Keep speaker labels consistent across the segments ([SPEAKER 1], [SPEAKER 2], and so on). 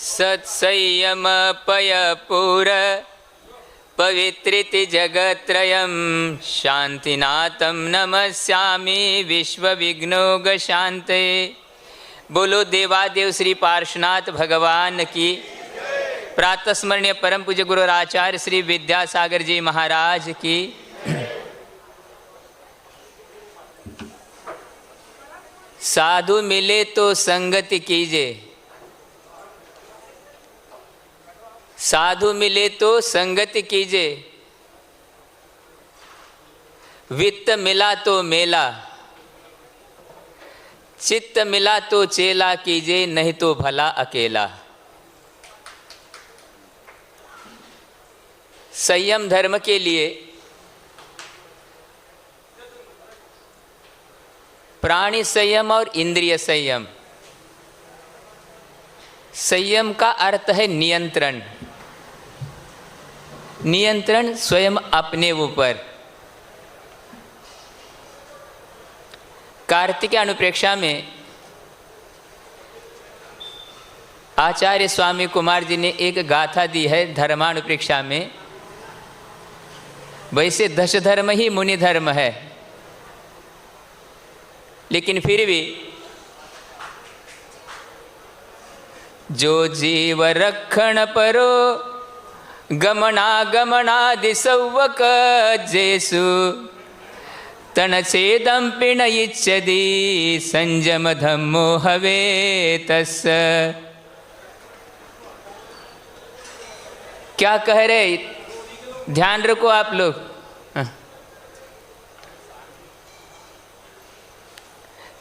[SPEAKER 1] सत्संयम पयपूर पवित्रिति जगत्रयं शांतिनाथं नमस्यामि विश्वविघ्नोपशान्तये। बोलो देवादेव श्री पार्श्वनाथ भगवान की। प्रातस्मरणीय परम पूज्य गुरु आचार्य श्री विद्यासागर जी महाराज की। साधु मिले तो संगति कीजिए, साधु मिले तो संगति कीजिए, वित्त मिला तो मेला, चित्त मिला तो चेला कीजिए, नहीं तो भला अकेला। संयम धर्म के लिए प्राणी संयम और इंद्रिय संयम। संयम का अर्थ है नियंत्रण। नियंत्रण स्वयं अपने ऊपर। कार्तिक अनुप्रेक्षा में आचार्य स्वामी कुमार जी ने एक गाथा दी है धर्मानुप्रेक्षा में। वैसे दश धर्म ही मुनि धर्म है, लेकिन फिर भी जो जीव रक्षण परो गमनागमनादि सौवक जेसु तन छेदम पिण इच्छति संयम धम्मो हवे तस्। क्या कह रहे, ध्यान रखो आप लोग।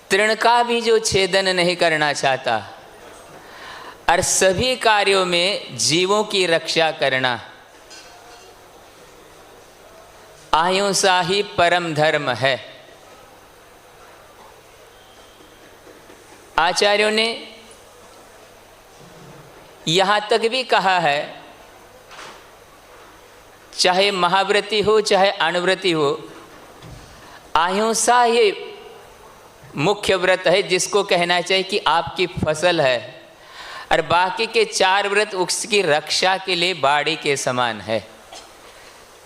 [SPEAKER 1] तृण का भी जो छेदन नहीं करना चाहता और सभी कार्यों में जीवों की रक्षा करना, अहिंसा ही परम धर्म है। आचार्यों ने यहाँ तक भी कहा है, चाहे महाव्रती हो चाहे अणुव्रती हो, अहिंसा ये मुख्य व्रत है जिसको कहना चाहिए कि आपकी फसल है, और बाकी के चार व्रत उसकी रक्षा के लिए बाड़ी के समान है।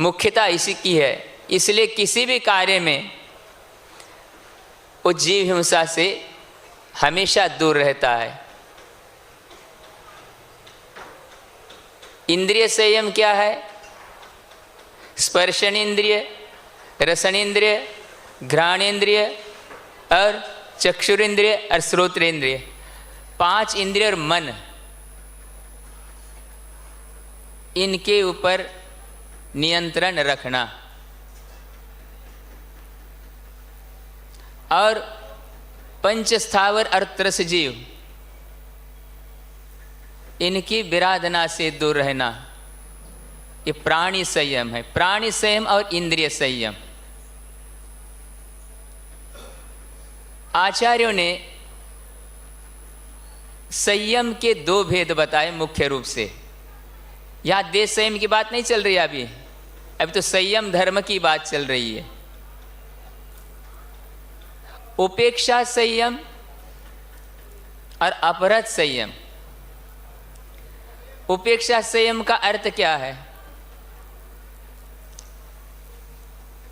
[SPEAKER 1] मुख्यता इसी की है। इसलिए किसी भी कार्य में वो जीव हिंसा से हमेशा दूर रहता है। इंद्रिय संयम क्या है? स्पर्शन इंद्रिय, रसन इंद्रिय, घ्राण इंद्रिय और चक्षुरेंद्रिय और श्रोत्रेंद्रिय, पांच इंद्रिय और मन, इनके ऊपर नियंत्रण रखना। और पंच स्थावर और त्रस जीव, इनकी विराधना से दूर रहना, ये प्राणी संयम है। प्राणी संयम और इंद्रिय संयम। आचार्यों ने संयम के दो भेद बताए मुख्य रूप से। यहाँ देश संयम की बात नहीं चल रही है अभी तो संयम धर्म की बात चल रही है। उपेक्षा संयम और अपरत संयम। उपेक्षा संयम का अर्थ क्या है?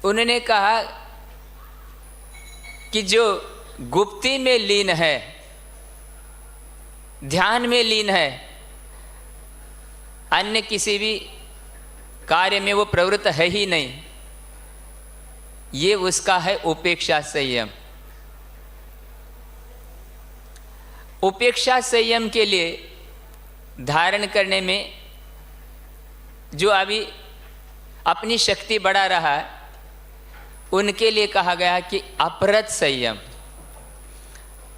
[SPEAKER 1] उन्होंने कहा कि जो गुप्ती में लीन है, ध्यान में लीन है, अन्य किसी भी कार्य में वो प्रवृत्त है ही नहीं, ये उसका है उपेक्षा संयम। उपेक्षा संयम के लिए धारण करने में जो अभी अपनी शक्ति बढ़ा रहा है, उनके लिए कहा गया कि अपरत संयम।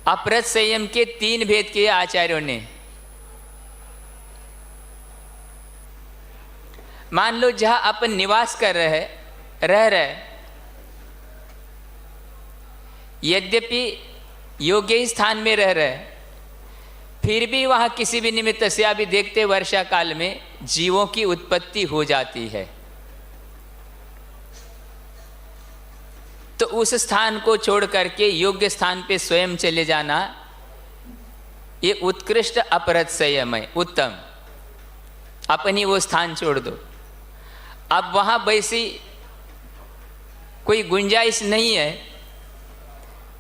[SPEAKER 1] अपरत संयम के तीन भेद किए आचार्यों ने। मान लो जहां अपन निवास कर रह रहे, यद्यपि योग्य स्थान में रह रहे, फिर भी वहां किसी भी निमित्त से अभी देखते वर्षा काल में जीवों की उत्पत्ति हो जाती है, तो उस स्थान को छोड़ करके योग्य स्थान पे स्वयं चले जाना, ये उत्कृष्ट अपरत संयम है, उत्तम। अपनी वो स्थान छोड़ दो। अब वहाँ वैसी कोई गुंजाइश नहीं है।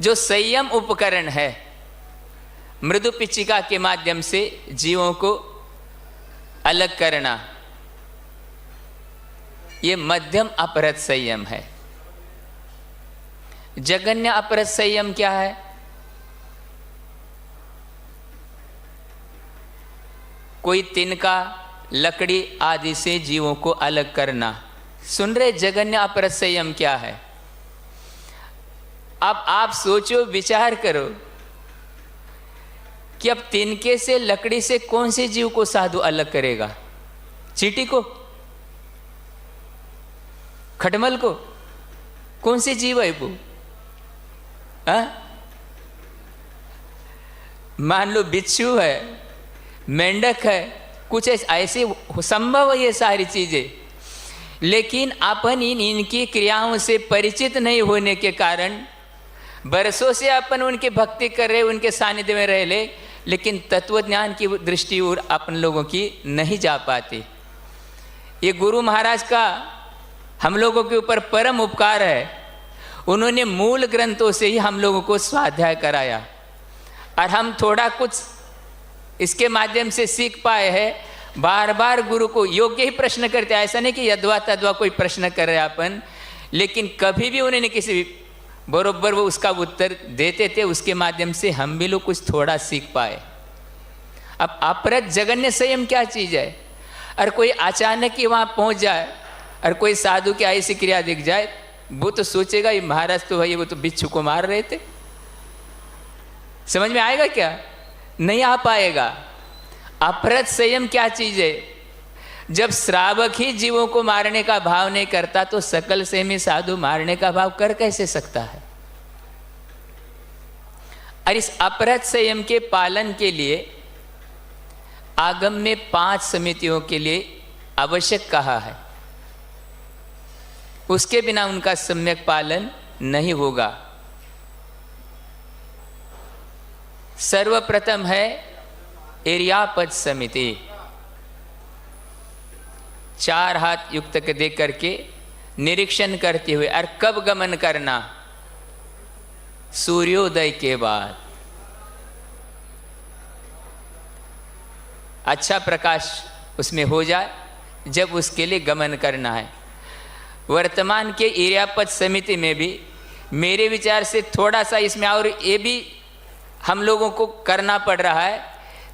[SPEAKER 1] जो संयम उपकरण है, मृदु पिचिका के माध्यम से जीवों को अलग करना, ये मध्यम अपरत संयम है। जघन्य अपरत संयम क्या है? कोई तिनका, लकड़ी आदि से जीवों को अलग करना। सुन रहे? जघन्य अपरत संयम क्या है? अब आप सोचो, विचार करो कि अब तिनके से, लकड़ी से कौन से जीव को साधु अलग करेगा? चींटी को? खटमल को? कौन से जीव है वो? मान लो बिच्छू है, मेंढक है, कुछ ऐसे संभव है ये सारी चीजें। लेकिन अपन इनकी क्रियाओं से परिचित नहीं होने के कारण बरसों से अपन उनकी भक्ति कर रहे, उनके सानिध्य में रह ले, लेकिन तत्व ज्ञान की दृष्टि और अपन लोगों की नहीं जा पाती। ये गुरु महाराज का हम लोगों के ऊपर परम उपकार है। उन्होंने मूल ग्रंथों से ही हम लोगों को स्वाध्याय कराया और हम थोड़ा कुछ इसके माध्यम से सीख पाए हैं। बार बार गुरु को योग्य ही प्रश्न करते हैं, ऐसा नहीं कि यद्वा तद्वा कोई प्रश्न कर रहे अपन, लेकिन कभी भी उन्होंने किसी बरोबर वो उसका उत्तर देते थे। उसके माध्यम से हम भी लोग कुछ थोड़ा सीख पाए। अब अपरत जघन्य संयम क्या चीज़ है? और कोई अचानक ही वहाँ पहुँच जाए और कोई साधु की ऐसी क्रिया दिख जाए, वो तो सोचेगा ये महाराज तो भाई वो तो बिच्छू को मार रहे थे। समझ में आएगा क्या? नहीं आ पाएगा। अपरत संयम क्या चीज है? जब श्रावक ही जीवों को मारने का भाव नहीं करता तो सकल संयमी साधु मारने का भाव कर कैसे सकता है? और इस अपरत संयम के पालन के लिए आगम में 5 समितियों के लिए आवश्यक कहा है। उसके बिना उनका सम्यक पालन नहीं होगा। सर्वप्रथम है इर्यापद समिति। 4 हाथ युक्त दे करके निरीक्षण करते हुए, और कब गमन करना? सूर्योदय के बाद। अच्छा प्रकाश उसमें हो जाए, जब उसके लिए गमन करना है। वर्तमान के इर्यापद समिति में भी मेरे विचार से थोड़ा सा इसमें और ये भी हम लोगों को करना पड़ रहा है।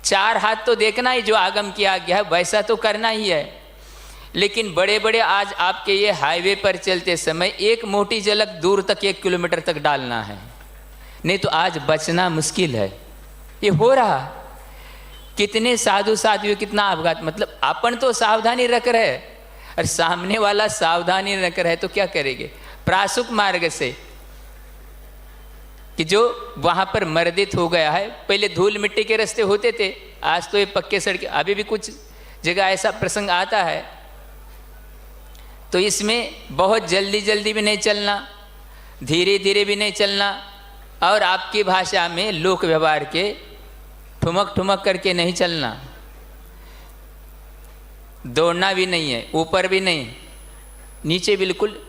[SPEAKER 1] 4 हाथ तो देखना ही जो आगम किया गया है वैसा तो करना ही है, लेकिन बड़े बड़े आज आपके ये हाईवे पर चलते समय एक मोटी झलक दूर तक 1 किलोमीटर तक डालना है, नहीं तो आज बचना मुश्किल है। ये हो रहा। कितने साधु साध्वी, कितना अपघात। मतलब अपन तो सावधानी रख रहे और सामने वाला सावधानी रख रहे तो क्या करेंगे? प्रासुक मार्ग से कि जो वहाँ पर मर्दित हो गया है। पहले धूल मिट्टी के रास्ते होते थे, आज तो ये पक्के सड़क। अभी भी कुछ जगह ऐसा प्रसंग आता है, तो इसमें बहुत जल्दी जल्दी भी नहीं चलना, धीरे धीरे भी नहीं चलना, और आपकी भाषा में लोक व्यवहार के ठुमक ठुमक करके नहीं चलना। दौड़ना भी नहीं है, ऊपर भी नहीं, नीचे बिल्कुल।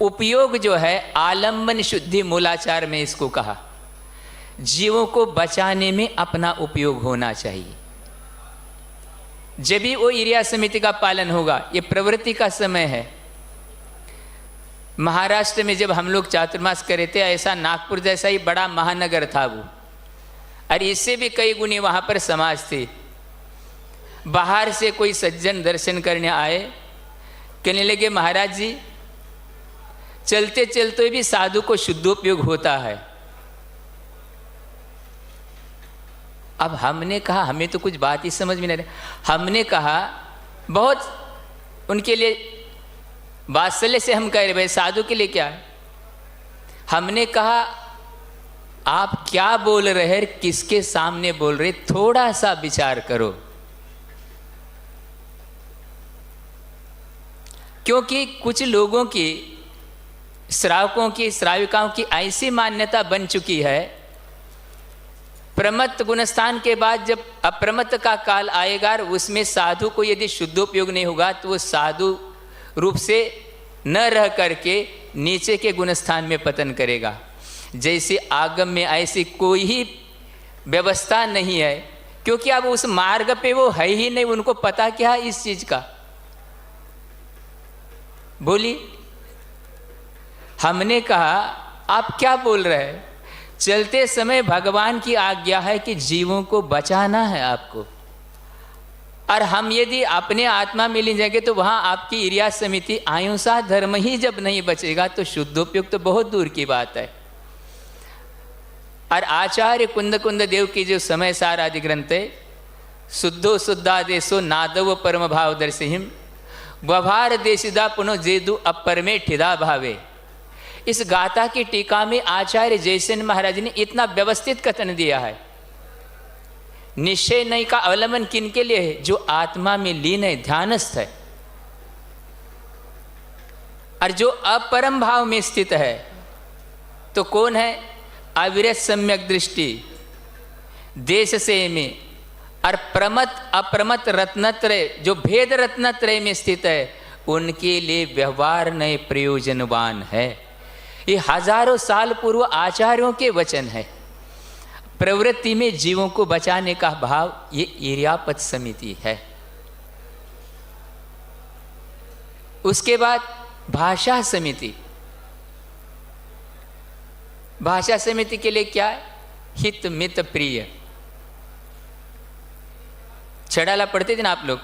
[SPEAKER 1] उपयोग जो है आलम्बन शुद्धि मूलाचार में इसको कहा। जीवों को बचाने में अपना उपयोग होना चाहिए। जब भी वो इर्या समिति का पालन होगा। ये प्रवृत्ति का समय है। महाराष्ट्र में जब हम लोग चातुर्मास करे थे, ऐसा नागपुर जैसा ही बड़ा महानगर था वो, और इससे भी कई गुनी वहाँ पर समाज थी। बाहर से कोई सज्जन दर्शन करने आए, कहने लगे महाराज जी चलते चलते भी साधु को शुद्धोपयोग होता है। अब हमने कहा, हमें तो कुछ बात ही समझ में नहीं रही। हमने कहा, बहुत उनके लिए वात्सल्य से हम कह रहे भाई साधु के लिए क्या है। हमने कहा आप क्या बोल रहे हैं, किसके सामने बोल रहे, थोड़ा सा विचार करो। क्योंकि कुछ लोगों की, श्रावकों की, श्राविकाओं की ऐसी मान्यता बन चुकी है, प्रमत्त गुणस्थान के बाद जब अप्रमत्त का काल आएगा, उसमें साधु को यदि शुद्धोपयोग नहीं होगा तो वो साधु रूप से न रह करके नीचे के गुणस्थान में पतन करेगा। जैसे आगम में ऐसी कोई ही व्यवस्था नहीं है, क्योंकि अब उस मार्ग पे वो है ही नहीं, उनको पता क्या है इस चीज का। बोली, हमने कहा आप क्या बोल रहे हैं? चलते समय भगवान की आज्ञा है कि जीवों को बचाना है आपको, और हम यदि अपने आत्मा में ले जाएंगे तो वहां आपकी इरिया समिति अहिंसा धर्म ही जब नहीं बचेगा तो शुद्धोपयोग तो बहुत दूर की बात है। और आचार्य कुंद देव की जो समय सार आदि ग्रंथ है, शुद्धो शुद्धादेशो नादव परम भाव दर्शिहिम व्यवहार देशिदा पुनो जेदु अपर में ठिदा भावे, इस गाथा की टीका में आचार्य जयसेन महाराज ने इतना व्यवस्थित कथन दिया है। निश्चय नहीं का अवलंबन किन के लिए है? जो आत्मा में लीन है, ध्यानस्थ है, और जो अपरम भाव में स्थित है। तो कौन है? अविरत सम्यक दृष्टि देश से में और प्रमत अप्रमत रत्नत्रय, जो भेद रत्नत्रय में स्थित है, उनके लिए व्यवहार नए प्रयोजनवान है। ये हजारों साल पूर्व आचार्यों के वचन है। प्रवृत्ति में जीवों को बचाने का भाव ये इर्यापत समिति है। उसके बाद भाषा समिति। भाषा समिति के लिए क्या है? हित मित प्रिय। छड़ाला पढ़ते थे ना आप लोग,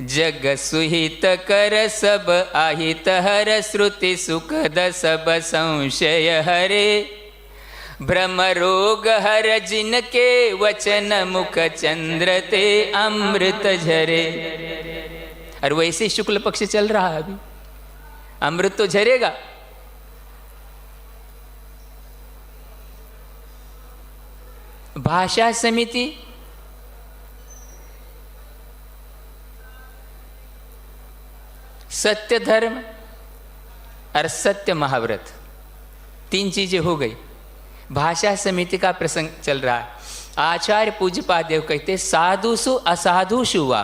[SPEAKER 1] जग सुहित कर सब आहित हर, श्रुति सुखद सब संशय हरे, भ्रम रोग हर जिनके वचन मुख चंद्र ते अमृत झरे। और वैसे शुक्ल पक्ष चल रहा है अभी, अमृत तो झरेगा। भाषा समिति सत्य धर्म और सत्य महाव्रत, तीन चीजें हो गई। भाषा समिति का प्रसंग चल रहा है। आचार्य पूज्यपाद देव कहते साधुषु असाधुषु वा,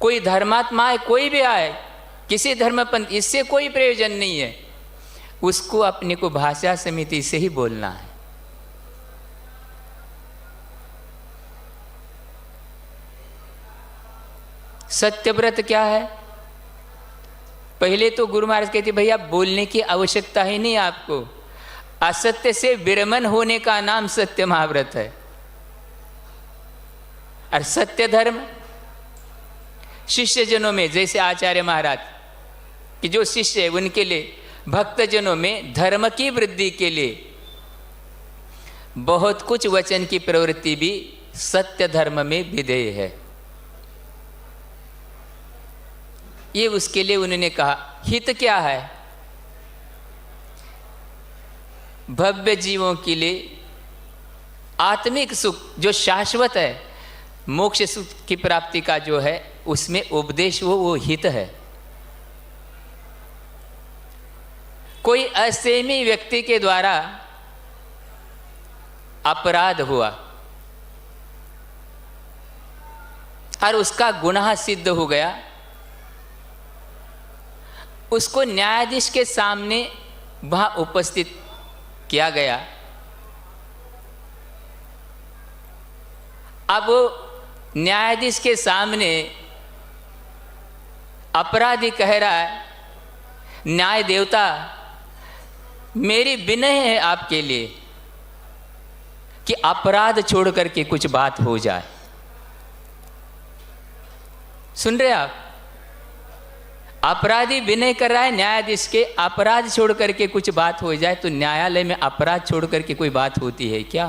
[SPEAKER 1] कोई धर्मात्मा है, कोई भी आए, किसी धर्मपंथ, इससे कोई प्रयोजन नहीं है, उसको अपने को भाषा समिति से ही बोलना है। सत्यव्रत क्या है? पहले तो गुरु महाराज कहते भैया बोलने की आवश्यकता ही नहीं आपको, असत्य से विरमन होने का नाम सत्य महाव्रत है। और सत्य धर्म शिष्य जनों में, जैसे आचार्य महाराज कि जो शिष्य है उनके लिए, भक्त जनों में धर्म की वृद्धि के लिए बहुत कुछ वचन की प्रवृत्ति भी सत्य धर्म में विधेय है। ये उसके लिए उन्होंने कहा। हित क्या है? भव्य जीवों के लिए आत्मिक सुख जो शाश्वत है, मोक्ष सुख की प्राप्ति का जो है, उसमें उपदेश वो हित है। कोई असंयमी व्यक्ति के द्वारा अपराध हुआ और उसका गुनाह सिद्ध हो गया, उसको न्यायाधीश के सामने वहां उपस्थित किया गया। अब न्यायाधीश के सामने अपराधी कह रहा है, न्याय देवता मेरी विनय है आपके लिए कि अपराध छोड़ करके कुछ बात हो जाए। सुन रहे आप? अपराधी विनय कर रहा है न्यायाधीश के, अपराध छोड़ करके कुछ बात हो जाए। तो न्यायालय में अपराध छोड़ करके कोई बात होती है क्या?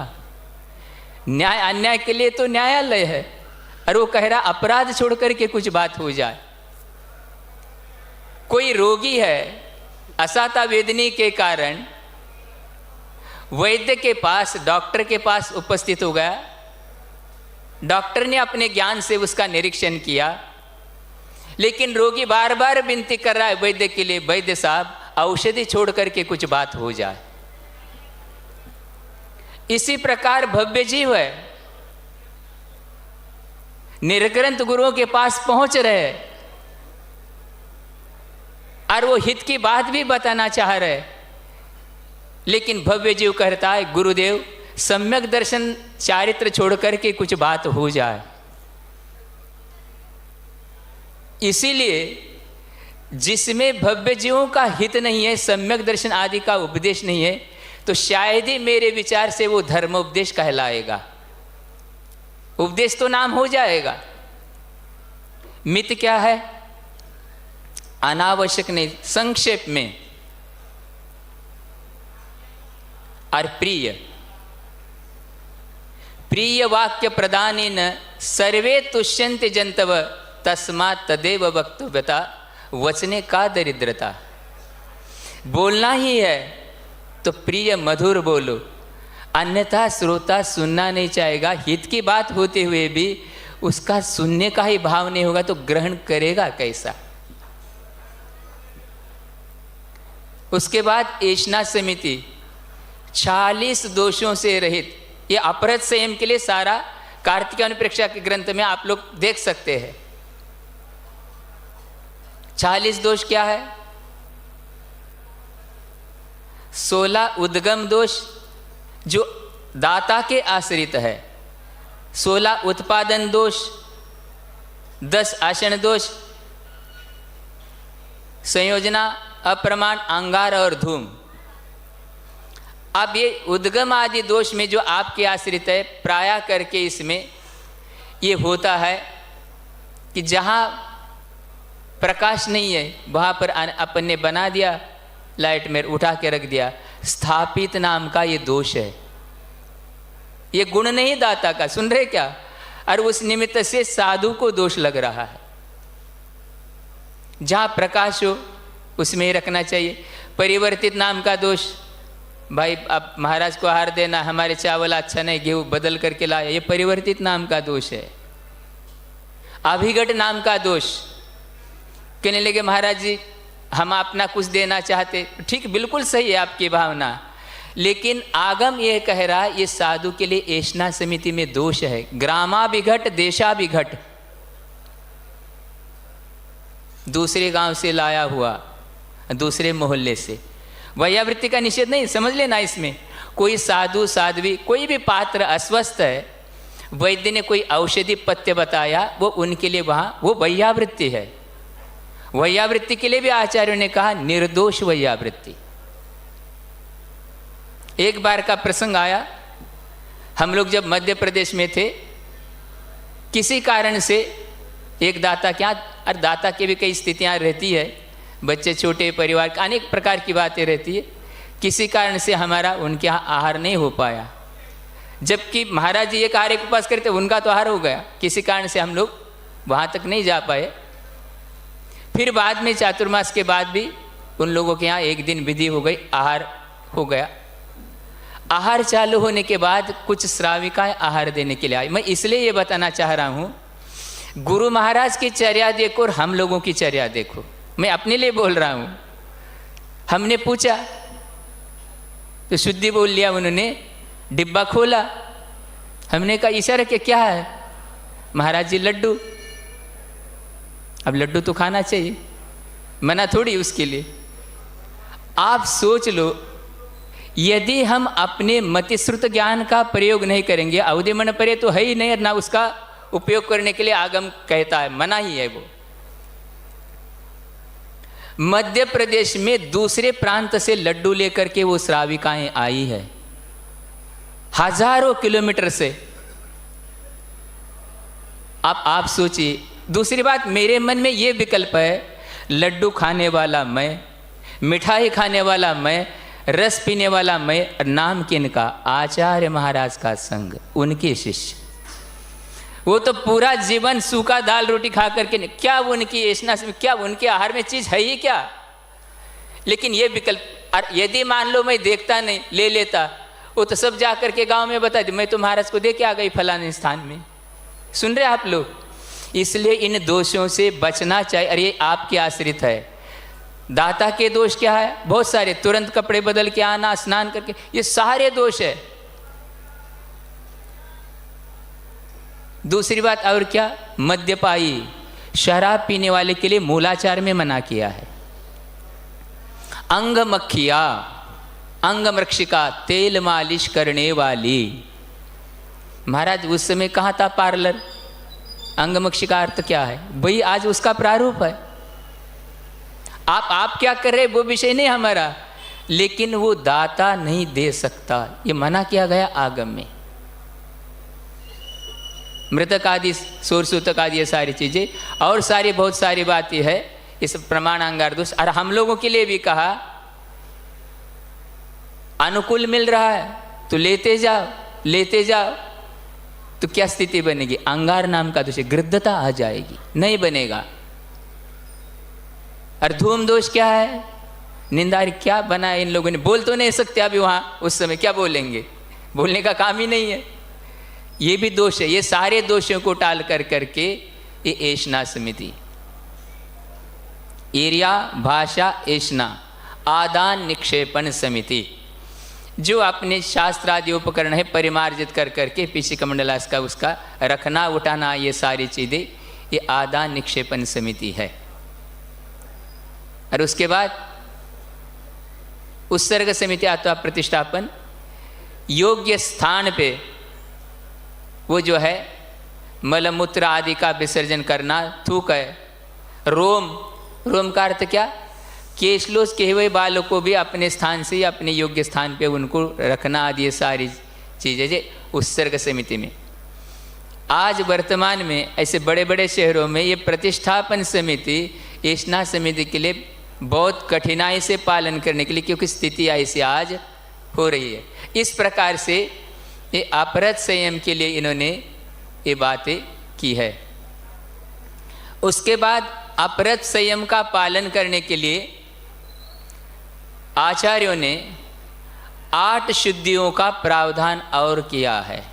[SPEAKER 1] न्याय अन्याय के लिए तो न्यायालय है, और वो कह रहा अपराध छोड़ करके कुछ बात हो जाए। कोई रोगी है, असाता वेदनी के कारण वैद्य के पास, डॉक्टर के पास उपस्थित हो गया। डॉक्टर ने अपने ज्ञान से उसका निरीक्षण किया, लेकिन रोगी बार बार विनती कर रहा है वैद्य के लिए, वैद्य साहब औषधि छोड़ करके कुछ बात हो जाए। इसी प्रकार भव्य जीव है, निर्ग्रंथ गुरुओं के पास पहुंच रहे और वो हित की बात भी बताना चाह रहे, लेकिन भव्य जीव कहता है गुरुदेव सम्यक दर्शन चारित्र छोड़ करके कुछ बात हो जाए। इसीलिए जिसमें भव्य जीवों का हित नहीं है, सम्यक दर्शन आदि का उपदेश नहीं है, तो शायद ही मेरे विचार से वो धर्मोपदेश कहलाएगा। उपदेश तो नाम हो जाएगा, मित क्या है? अनावश्यक नहीं, संक्षेप में। और प्रिय वाक्य प्रदानेन सर्वे तुष्यन्ते जंतव तस्मात् तदेव वक्तव्यता, वचने का दरिद्रता। बोलना ही है तो प्रिय मधुर बोलो, अन्यथा श्रोता सुनना नहीं चाहेगा। हित की बात होते हुए भी उसका सुनने का ही भाव नहीं होगा तो ग्रहण करेगा कैसा? उसके बाद ऐष्णा समिति 40 दोषों से रहित, ये अपहृत संयम के लिए सारा कार्तिक अनुप्रेक्षा के ग्रंथ में आप लोग देख सकते हैं। 40 दोष क्या है? 16 उद्गम दोष जो दाता के आश्रित है, 16 उत्पादन दोष, 10 आसन दोष, संयोजना, अप्रमाण, अंगार और धूम। अब ये उद्गम आदि दोष में जो आपके आश्रित है, प्राय करके इसमें ये होता है कि जहाँ प्रकाश नहीं है वहाँ पर अपन ने बना दिया, लाइट में उठा के रख दिया, स्थापित नाम का ये दोष है। ये गुण नहीं दाता का, सुन रहे क्या? और उस निमित्त से साधु को दोष लग रहा है। जहाँ प्रकाश हो उसमें ही रखना चाहिए। परिवर्तित नाम का दोष, भाई अब महाराज को आहार देना, हमारे चावल अच्छा नहीं, गेहूँ बदल करके लाया, ये परिवर्तित नाम का दोष है। अभिघट नाम का दोष, कहने लगे महाराज जी हम अपना कुछ देना चाहते, ठीक बिल्कुल सही है आपकी भावना, लेकिन आगम ये कह रहा है ये साधु के लिए ऐष्णा समिति में दोष है। ग्रामाभिघट, देशाभिघट, दूसरे गांव से लाया हुआ, दूसरे मोहल्ले से, वैयावृत्ति का निषेध नहीं, समझ लेना। इसमें कोई साधु साध्वी, कोई भी पात्र अस्वस्थ है, वैद्य ने कोई औषधि पथ्य बताया, वो उनके लिए वहाँ वो वैयावृत्ति है। वैयावृत्ति के लिए भी आचार्यों ने कहा निर्दोष वैयावृत्ति। एक बार का प्रसंग आया, हम लोग जब मध्य प्रदेश में थे, किसी कारण से एक दाता के यहाँ, और दाता की भी कई स्थितियाँ रहती है, बच्चे छोटे, परिवार के अनेक प्रकार की बातें रहती है, किसी कारण से हमारा उनके यहाँ आहार नहीं हो पाया। जबकि महाराज जी एक आहार के उपास करते, उनका तो आहार हो गया, किसी कारण से हम लोग वहाँ तक नहीं जा पाए। फिर बाद में चातुर्मास के बाद भी उन लोगों के यहाँ एक दिन विधि हो गई, आहार हो गया। आहार चालू होने के बाद कुछ श्राविकाएं आहार देने के लिए आई। मैं इसलिए ये बताना चाह रहा हूँ, गुरु महाराज की चर्या देखो और हम लोगों की चर्या देखो, मैं अपने लिए बोल रहा हूँ। हमने पूछा तो शुद्धि बोल लिया उन्होंने, डिब्बा खोला, हमने कहा इशारा के क्या है? महाराज जी लड्डू। अब लड्डू तो खाना चाहिए, मना थोड़ी उसके लिए। आप सोच लो, यदि हम अपने मतिश्रुत ज्ञान का प्रयोग नहीं करेंगे, अवधि मन परे तो है ही नहीं, ना उसका उपयोग करने के लिए आगम कहता है, मना ही है वो। मध्य प्रदेश में दूसरे प्रांत से लड्डू लेकर के वो श्राविकाएं आई है, हजारों किलोमीटर से। आप सोचिए। दूसरी बात, मेरे मन में ये विकल्प है, लड्डू खाने वाला मैं, मिठाई खाने वाला मैं, रस पीने वाला मैं, नाम किनका? आचार्य महाराज का संग, उनके शिष्य। वो तो पूरा जीवन सूखा दाल रोटी खा करके, क्या उनकी ऐष्णा से, क्या उनके आहार में चीज़ है ही क्या? लेकिन ये विकल्प, और यदि मान लो मैं देखता नहीं, ले लेता, वो तो सब जा करके गांव में बता दे, मैं तो महाराज को दे के आ गई फलाने स्थान में। सुन रहे आप लोग? इसलिए इन दोषों से बचना चाहिए। अरे आपके आश्रित है। दाता के दोष क्या है? बहुत सारे, तुरंत कपड़े बदल के आना, स्नान करके, ये सारे दोष है। दूसरी बात और क्या, मद्यपाई शराब पीने वाले के लिए मूलाचार में मना किया है। अंग मक्खिया, अंग मृक्षिका, तेल मालिश करने वाली। महाराज उस समय कहाँ था पार्लर? अंग मक्षिका अर्थ क्या है भाई? आज उसका प्रारूप है। आप क्या कर रहे वो विषय नहीं हमारा, लेकिन वो दाता नहीं दे सकता, ये मना किया गया आगम में। मृतक आदि, सूरसूतक आदि, ये सारी चीजें और सारी बहुत सारी बातें है इस प्रमाण अंगार दोष। और हम लोगों के लिए भी कहा अनुकूल मिल रहा है तो लेते जाओ, लेते जाओ। तो क्या स्थिति बनेगी? अंगार नाम का दोष, गृद्धता आ जाएगी, नहीं बनेगा। और धूम दोष क्या है? निंदा क्या बनाया इन लोगों ने? बोल तो नहीं सकते अभी वहां, उस समय क्या बोलेंगे? बोलने का काम ही नहीं है। ये भी दोष है। ये सारे दोषों को टाल कर करके ये ऐष्णा समिति, एरिया भाषा ऐष्णा आदान निक्षेपण समिति, जो अपने शास्त्र आदि उपकरण है परिमार्जित कर करके पीछे कमंडलास का उसका रखना उठाना, ये सारी चीजें ये आदान निक्षेपण समिति है। और उसके बाद उत्सर्ग समिति अथवा प्रतिष्ठापन, योग्य स्थान पे वो जो है मलमूत्र आदि का विसर्जन करना, थूक है। रोम, रोम का अर्थ क्या? केशलोस के हुए बालों को भी अपने स्थान से या अपने योग्य स्थान पे उनको रखना आदि, ये सारी चीज़ें जो उत्सर्ग समिति में। आज वर्तमान में ऐसे बड़े बड़े शहरों में ये प्रतिष्ठापन समिति ऐष्णा समिति के लिए बहुत कठिनाई से पालन करने के लिए, क्योंकि स्थिति ऐसी आज हो रही है। इस प्रकार से ये अपरत संयम के लिए इन्होंने ये बातें की है। उसके बाद अपरत संयम का पालन करने के लिए आचार्यों ने 8 शुद्धियों का प्रावधान और किया है।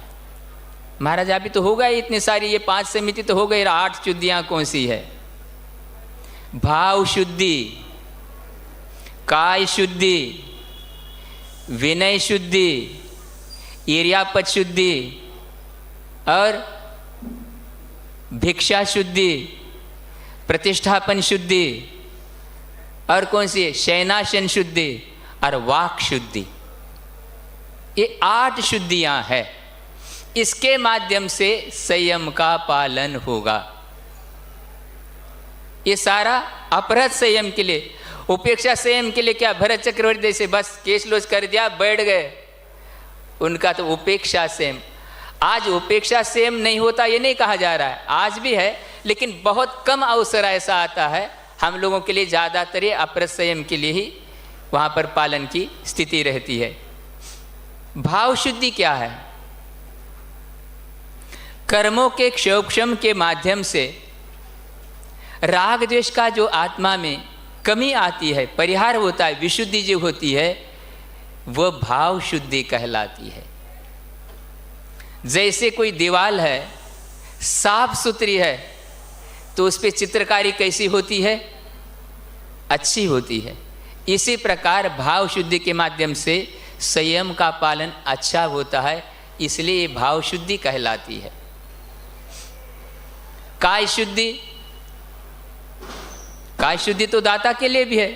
[SPEAKER 1] महाराज अभी तो हो गए इतनी सारी, ये 5 समिति तो हो गई, 8 शुद्धियां कौन सी है? भाव शुद्धि, काय शुद्धि, विनय शुद्धि, ईर्यापत शुद्धि और भिक्षा शुद्धि, प्रतिष्ठापन शुद्धि, और कौन सी है? शयनासन शुद्धि और वाक शुद्धि। ये 8 शुद्धियां हैं। इसके माध्यम से संयम का पालन होगा। ये सारा अपरत संयम के लिए। उपेक्षा संयम के लिए क्या? भरत चक्रवर्ती जैसे बस केशलोच कर दिया, बैठ गए, उनका तो उपेक्षा संयम। आज उपेक्षा संयम नहीं होता ये नहीं कहा जा रहा है, आज भी है, लेकिन बहुत कम अवसर ऐसा आता है हम लोगों के लिए। ज़्यादातर ये अपरत संयम के लिए ही वहाँ पर पालन की स्थिति रहती है। भाव शुद्धि क्या है? कर्मों के क्षोभक्षम के माध्यम से राग द्वेष का जो आत्मा में कमी आती है, परिहार होता है, विशुद्धि जो होती है, वह भाव शुद्धि कहलाती है। जैसे कोई दीवार है, साफ सुथरी है, तो उस पर चित्रकारी कैसी होती है? अच्छी होती है। इसी प्रकार भाव शुद्धि के माध्यम से संयम का पालन अच्छा होता है, इसलिए भाव शुद्धि कहलाती है। काय शुद्धि, काय शुद्धि तो दाता के लिए भी है,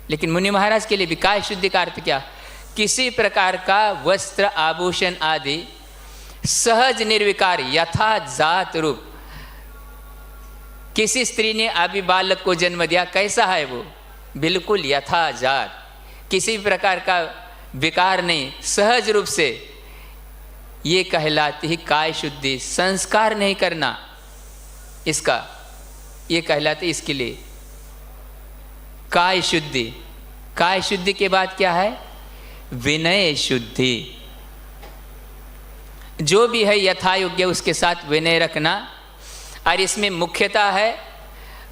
[SPEAKER 1] लेकिन मुनि महाराज के लिए भी। काय शुद्धि का अर्थ क्या? किसी प्रकार का वस्त्र आभूषण आदि सहज निर्विकार यथा जात रूप, किसी स्त्री ने अभी बालक को जन्म दिया, कैसा है वो? बिल्कुल यथा जात, किसी प्रकार का विकार नहीं, सहज रूप से, ये कहलाती है काय शुद्धि। संस्कार नहीं करना इसका, ये कहलाती इसके लिए काय शुद्धि। काय शुद्धि के बाद क्या है? विनय शुद्धि। जो भी है यथा योग्य उसके साथ विनय रखना। और इसमें मुख्यतः है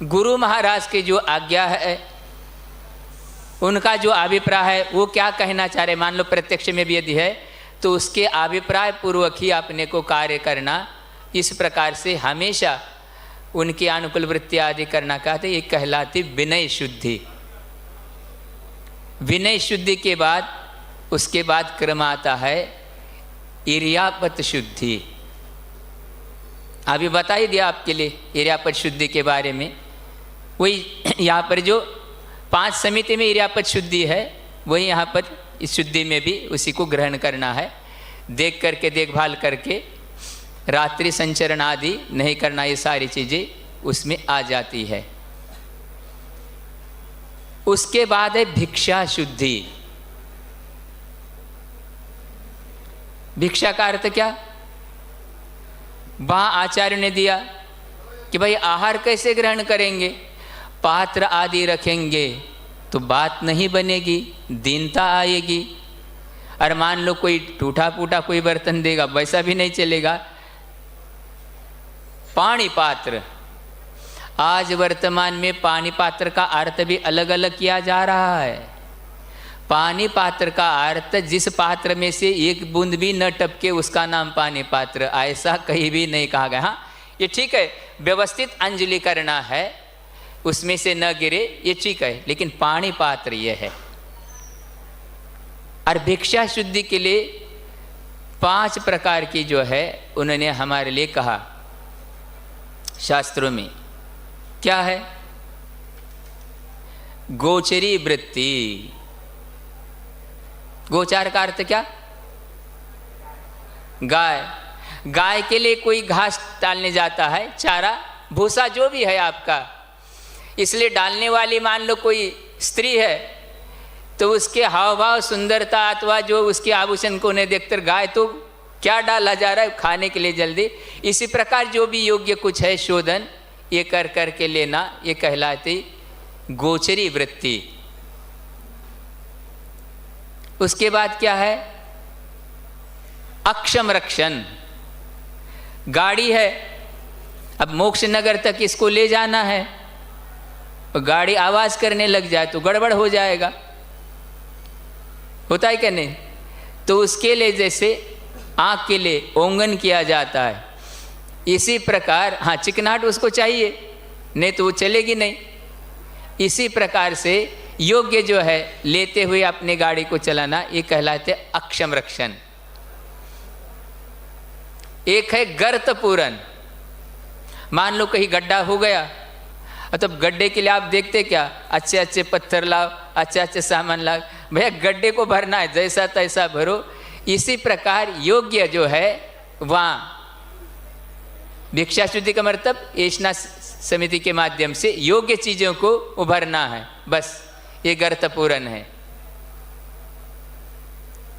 [SPEAKER 1] गुरु महाराज की जो आज्ञा है, उनका जो अभिप्राय है, वो क्या कहना चाह रहे, मान लो प्रत्यक्ष में भी यदि है तो उसके अभिप्राय पूर्वक ही अपने को कार्य करना। इस प्रकार से हमेशा उनकी अनुकूल वृत्ति आदि करना कहते, ये कहलाती विनय शुद्धि। विनय शुद्धि के बाद उसके बाद क्रम आता है इर्यापत शुद्धि। अभी बता ही दिया आपके लिए इर्यापद शुद्धि के बारे में। वही यहाँ पर जो 5 समिति में इर्यापद शुद्धि है, वही यहाँ पर इस शुद्धि में भी उसी को ग्रहण करना है। देख करके, देखभाल करके, रात्रि संचरण आदि नहीं करना, ये सारी चीज़ें उसमें आ जाती है। उसके बाद है भिक्षा शुद्धि। भिक्षा का अर्थ क्या? वहाँ आचार्य ने दिया कि भाई आहार कैसे ग्रहण करेंगे, पात्र आदि रखेंगे तो बात नहीं बनेगी, दीनता आएगी। और मान लो कोई टूटा फूटा कोई बर्तन देगा, वैसा भी नहीं चलेगा। पानी पात्र, आज वर्तमान में पानी पात्र का अर्थ भी अलग अलग किया जा रहा है। पानी पात्र का अर्थ जिस पात्र में से एक बूंद भी न टपके उसका नाम पानी पात्र, ऐसा कहीं भी नहीं कहा गया। हाँ, ये ठीक है, व्यवस्थित अंजलि करना है, उसमें से न गिरे, ये ठीक है, लेकिन पानी पात्र ये है। और भिक्षा शुद्धि के लिए 5 प्रकार की जो है उन्होंने हमारे लिए कहा शास्त्रों में। क्या है? गोचरी वृत्ति। गोचार का अर्थ क्या? गाय। गाय के लिए कोई घास डालने जाता है, चारा भूसा जो भी है आपका, इसलिए डालने वाली मान लो कोई स्त्री है तो उसके हाव भाव, सुंदरता अथवा जो उसके आभूषण को नहीं देखकर गाय तो क्या डाला जा रहा है खाने के लिए जल्दी। इसी प्रकार जो भी योग्य कुछ है शोधन, ये कर करके लेना, ये कहलाती गोचरी वृत्ति। उसके बाद क्या है? अक्षम रक्षण। गाड़ी है, अब मोक्ष नगर तक इसको ले जाना है, गाड़ी आवाज करने लग जाए तो गड़बड़ हो जाएगा, होता है क्या नहीं? तो उसके लिए जैसे आँख के लिए ओंगन किया जाता है, इसी प्रकार, हाँ चिकनाहट उसको चाहिए, नहीं तो वो चलेगी नहीं। इसी प्रकार से योग्य जो है लेते हुए अपने गाड़ी को चलाना, ये कहलाते अक्षम रक्षण। एक है गर्त पूरन। मान लो कहीं गड्ढा हो गया, तो गड्ढे के लिए आप देखते क्या? अच्छे अच्छे पत्थर लाओ, अच्छे अच्छे सामान लाओ, भैया गड्ढे को भरना है, जैसा तैसा भरो। इसी प्रकार योग्य जो है वहाँ भिक्षा शुद्धि का मतलब एषणा समिति के माध्यम से योग्य चीज़ों को उभरना है, बस ये गर्त पूरन है।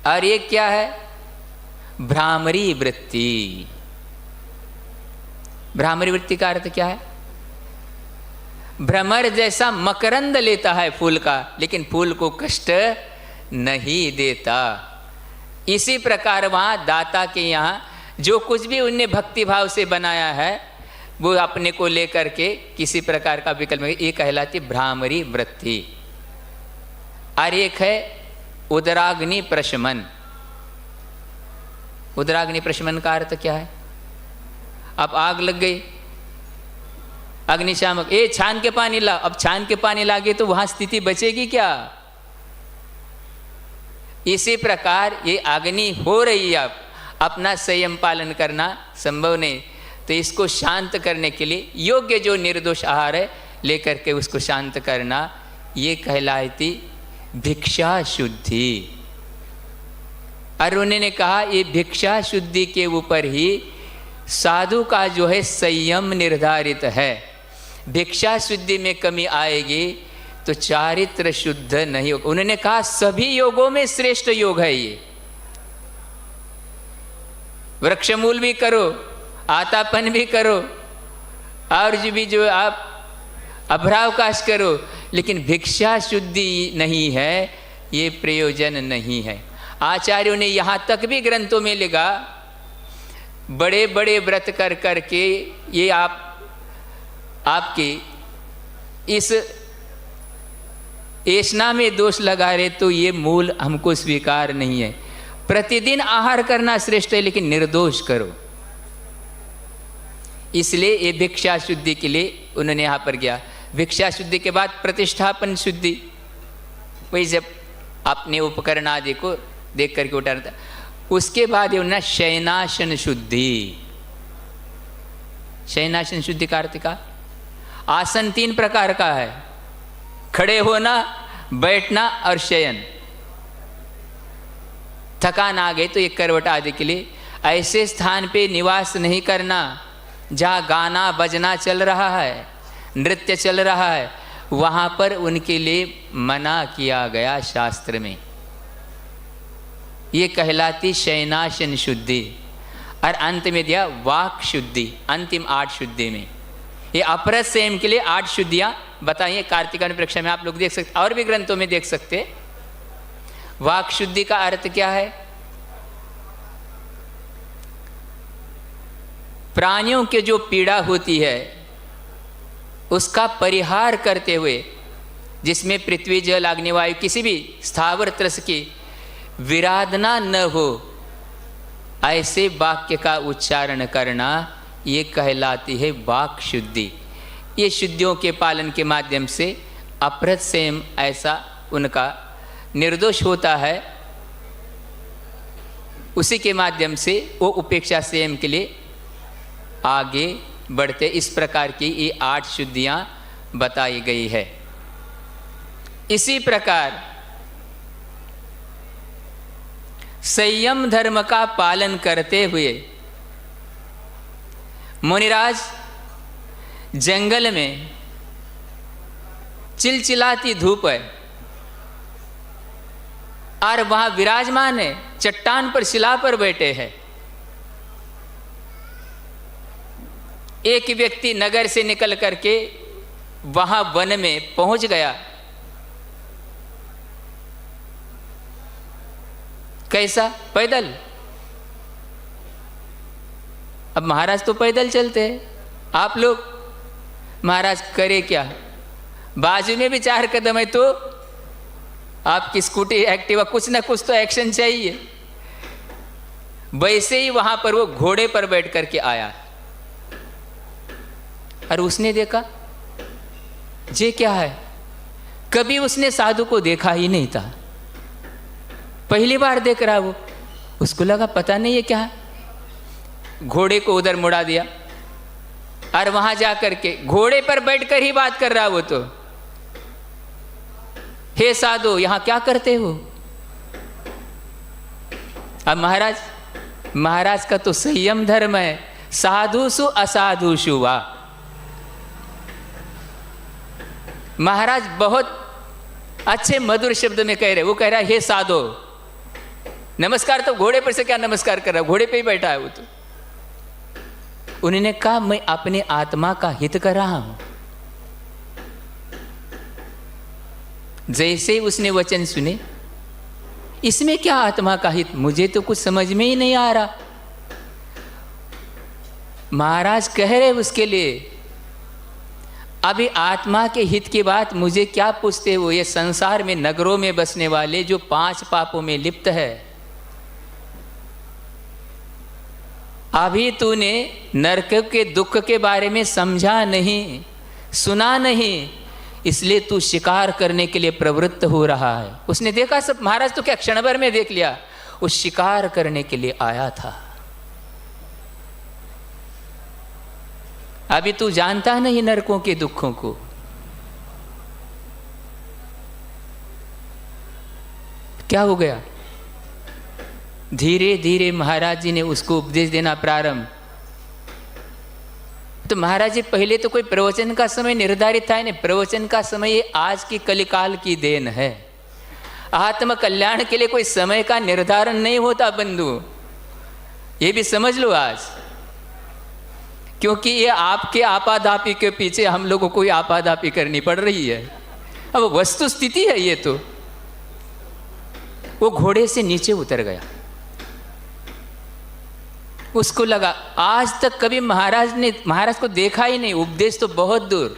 [SPEAKER 1] और ये क्या है? भ्रामरी वृत्ति। भ्रामरी वृत्ति का अर्थ क्या है? भ्रमर जैसा मकरंद लेता है फूल का, लेकिन फूल को कष्ट नहीं देता। इसी प्रकार वहाँ दाता के यहाँ जो कुछ भी उनने भक्ति भाव से बनाया है वो अपने को लेकर के किसी प्रकार का विकल्प नहीं, ये कहलाती भ्रामरी वृत्ति। और एक है उदराग्नि प्रशमन। उदराग्नि प्रशमन का अर्थ क्या है? अब आग लग गई, अग्निशामक, ए छान के पानी ला। अब छान के पानी लागे तो वहां स्थिति बचेगी क्या? इसी प्रकार ये अग्नि हो रही है, अब अपना संयम पालन करना संभव नहीं, तो इसको शांत करने के लिए योग्य जो निर्दोष आहार है लेकर के उसको शांत करना, ये कहलाती भिक्षा शुद्धि। और उन्होंने कहा ये भिक्षा शुद्धि के ऊपर ही साधु का जो है संयम निर्धारित है। भिक्षा शुद्धि में कमी आएगी तो चारित्र शुद्ध नहीं होगा। उन्होंने कहा सभी योगों में श्रेष्ठ योग है ये। वृक्षमूल भी करो, आतापन भी करो, और जो आप अभ्रावकाश करो, लेकिन भिक्षा शुद्धि नहीं है, ये प्रयोजन नहीं है। आचार्यों ने यहाँ तक भी ग्रंथों में लिखा, बड़े बड़े व्रत कर करके ये आपकी इस एषणा में दोष लगा रहे, तो ये मूल हमको स्वीकार नहीं है। प्रतिदिन आहार करना श्रेष्ठ है, लेकिन निर्दोष करो। इसलिए ये भिक्षा शुद्धि के लिए उन्होंने यहाँ पर गया। भिक्षा शुद्धि के बाद प्रतिष्ठापन शुद्धि, वही जब अपने उपकरण आदि को देख करके उठाना था। उसके बाद ये उन्होंने शयनासन शुद्धि। शयनासन शुद्धि कार्तिका। आसन 3 प्रकार का है, खड़े होना, बैठना और शयन। थकान आ गई तो एक करवट आदि के लिए ऐसे स्थान पे निवास नहीं करना जहाँ गाना बजना चल रहा है, नृत्य चल रहा है, वहाँ पर उनके लिए मना किया गया शास्त्र में। ये कहलाती शयनासन शुद्धि। और अंत में दिया वाक शुद्धि, अंतिम 8 शुद्धि में। ये अपरस संयम के लिए 8 शुद्धियाँ बताइए। कार्तिकानुप्रेक्षा में आप लोग देख सकते, और भी ग्रंथों में देख सकते। वाक शुद्धि का अर्थ क्या है? प्राणियों के जो पीड़ा होती है उसका परिहार करते हुए, जिसमें पृथ्वी जल अग्नि वायु किसी भी स्थावर त्रस की विराधना न हो, ऐसे वाक्य का उच्चारण करना ये कहलाती है वाक शुद्धि। ये शुद्धियों के पालन के माध्यम से अपरस संयम ऐसा उनका निर्दोष होता है, उसी के माध्यम से वो उपेक्षा संयम के लिए आगे बढ़ते। इस प्रकार की ये 8 शुद्धियाँ बताई गई है। इसी प्रकार संयम धर्म का पालन करते हुए मुनिराज जंगल में चिलचिलाती धूप है और वहाँ विराजमान है, चट्टान पर शिला पर बैठे हैं। एक व्यक्ति नगर से निकल करके वहाँ वन में पहुँच गया। कैसा? पैदल। अब महाराज तो पैदल चलते हैं, आप लोग महाराज करे क्या? बाजू में भी 4 कदम है तो आपकी स्कूटी एक्टिवा कुछ ना कुछ तो एक्शन चाहिए। वैसे ही वहां पर वो घोड़े पर बैठ करके आया और उसने देखा ये क्या है? कभी उसने साधु को देखा ही नहीं था, पहली बार देख रहा वो। उसको लगा पता नहीं ये क्या है, घोड़े को उधर मुड़ा दिया और वहां जाकर के घोड़े पर बैठकर ही बात कर रहा वो तो। हे साधु, यहां क्या करते हो? अब महाराज का तो संयम धर्म है, साधुषु असाधुषु वा। महाराज बहुत अच्छे मधुर शब्द में कह रहे, वो कह रहा है हे साधु। नमस्कार तो घोड़े पर से क्या नमस्कार कर रहा है, घोड़े पे ही बैठा है वो तो। उन्होंने कहा मैं अपने आत्मा का हित कर रहा हूं। जैसे ही उसने वचन सुने, इसमें क्या आत्मा का हित, मुझे तो कुछ समझ में ही नहीं आ रहा। महाराज कह रहे उसके लिए, अभी आत्मा के हित की बात मुझे क्या पूछते हो? ये संसार में नगरों में बसने वाले जो 5 पापों में लिप्त है, अभी तूने नरक के दुख के बारे में समझा नहीं, सुना नहीं, इसलिए तू शिकार करने के लिए प्रवृत्त हो रहा है। उसने देखा सब, महाराज तो क्या क्षण भर में देख लिया, उस शिकार करने के लिए आया था। अभी तू जानता नहीं नरकों के दुखों को। क्या हो गया? धीरे धीरे महाराज जी ने उसको उपदेश देना प्रारंभ। तो महाराज जी पहले तो कोई प्रवचन का समय निर्धारित था नहीं, प्रवचन का समय ये आज की कलिकाल की देन है। आत्म कल्याण के लिए कोई समय का निर्धारण नहीं होता बंधु, ये भी समझ लो आज। क्योंकि ये आपके आपाधापी के पीछे हम लोगों को आपाधापी करनी पड़ रही है। अब वस्तु स्थिति है ये तो। वो घोड़े से नीचे उतर गया, उसको लगा आज तक कभी महाराज को देखा ही नहीं, उपदेश तो बहुत दूर।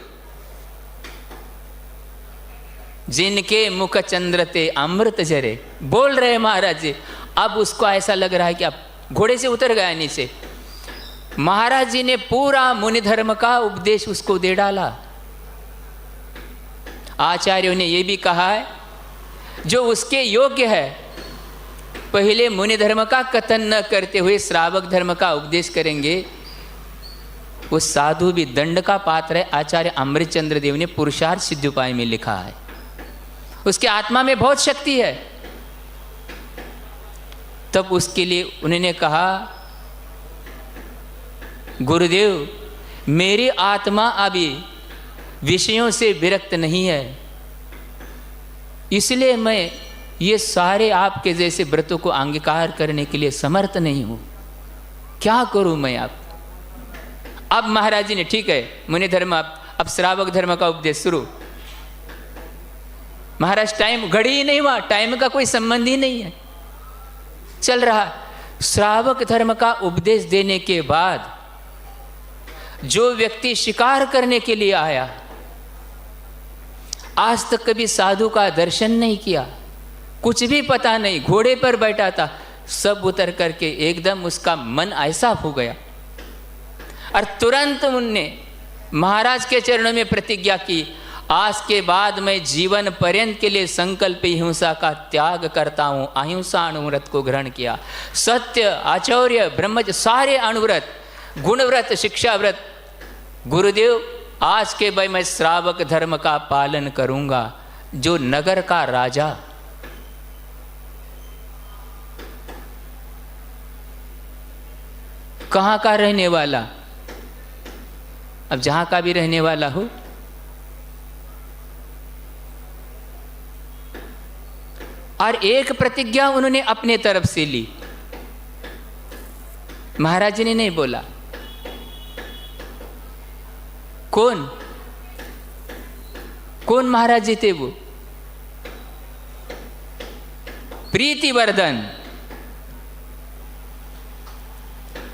[SPEAKER 1] जिनके मुख चंद्रते अमृत जरे, बोल रहे महाराज जी। अब उसको ऐसा लग रहा है कि अब घोड़े से उतर गया नीचे। महाराज जी ने पूरा मुनि धर्म का उपदेश उसको दे डाला। आचार्यों ने यह भी कहा है, जो उसके योग्य है पहले मुनि धर्म का कथन न करते हुए श्रावक धर्म का उपदेश करेंगे, वो साधु भी दंड का पात्र है। आचार्य अमृतचंद्र देव ने पुरुषार्थ सिद्ध-उपाय में लिखा है। उसके आत्मा में बहुत शक्ति है। तब उसके लिए उन्होंने कहा, गुरुदेव मेरी आत्मा अभी विषयों से विरक्त नहीं है, इसलिए मैं ये सारे आपके जैसे व्रतों को अंगीकार करने के लिए समर्थ नहीं हूं, क्या करूं मैं। अब महाराज जी ने, ठीक है मुनि धर्म, अब श्रावक धर्म का उपदेश शुरू। महाराज टाइम घड़ी ही नहीं हुआ, टाइम का कोई संबंध ही नहीं है, चल रहा। श्रावक धर्म का उपदेश देने के बाद जो व्यक्ति शिकार करने के लिए आया, आज तक कभी साधु का दर्शन नहीं किया, कुछ भी पता नहीं, घोड़े पर बैठा था, सब उतर करके एकदम उसका मन ऐसा हो गया और तुरंत उनने महाराज के चरणों में प्रतिज्ञा की, आज के बाद मैं जीवन पर्यंत के लिए संकल्प हिंसा का त्याग करता हूँ। अहिंसा अणुव्रत को ग्रहण किया। सत्य, आचौर्य, ब्रह्मचर्य, सारे अणुव्रत, गुणव्रत, शिक्षा व्रत, गुरुदेव आज के बाद मैं श्रावक धर्म का पालन करूंगा। जो नगर का राजा, कहाँ का रहने वाला, अब जहां का भी रहने वाला हो, और एक प्रतिज्ञा उन्होंने अपने तरफ से ली। महाराज जी ने नहीं बोला। कौन महाराज जी थे वो? प्रीतिवर्धन।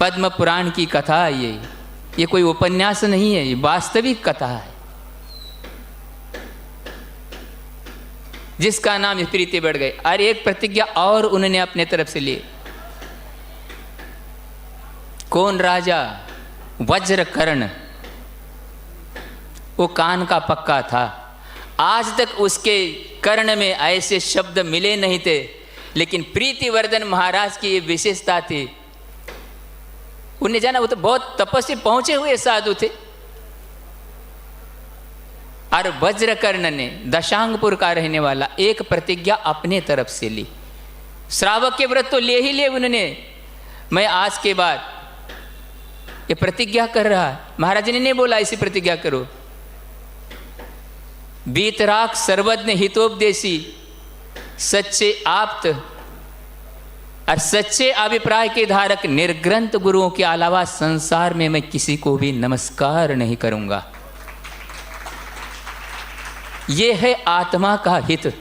[SPEAKER 1] पद्म पुराण की कथा है ये कोई उपन्यास नहीं है, ये वास्तविक कथा है, जिसका नाम प्रीति बढ़ गई। और एक प्रतिज्ञा और उन्होंने अपने तरफ से ली। कौन राजा? वज्रकर्ण। वो कान का पक्का था, आज तक उसके कर्ण में ऐसे शब्द मिले नहीं थे, लेकिन प्रीतिवर्धन महाराज की ये विशेषता थी। उन्हें जाना, वो तो बहुत तपस्वी पहुंचे हुए साधु थे। और वज्रकर्ण ने, दशांगपुर का रहने वाला, एक प्रतिज्ञा अपने तरफ से ली। श्रावक के व्रत तो ले ही ले उन्होंने, मैं आज के बाद ये प्रतिज्ञा कर रहा है। महाराज ने नहीं बोला ऐसी प्रतिज्ञा करो। बीतराग सर्वज्ञ हितोपदेशी, सच्चे आप्त और सच्चे अभिप्राय के धारक निर्ग्रंथ गुरुओं के अलावा संसार में मैं किसी को भी नमस्कार नहीं करूंगा। ये है आत्मा का हित।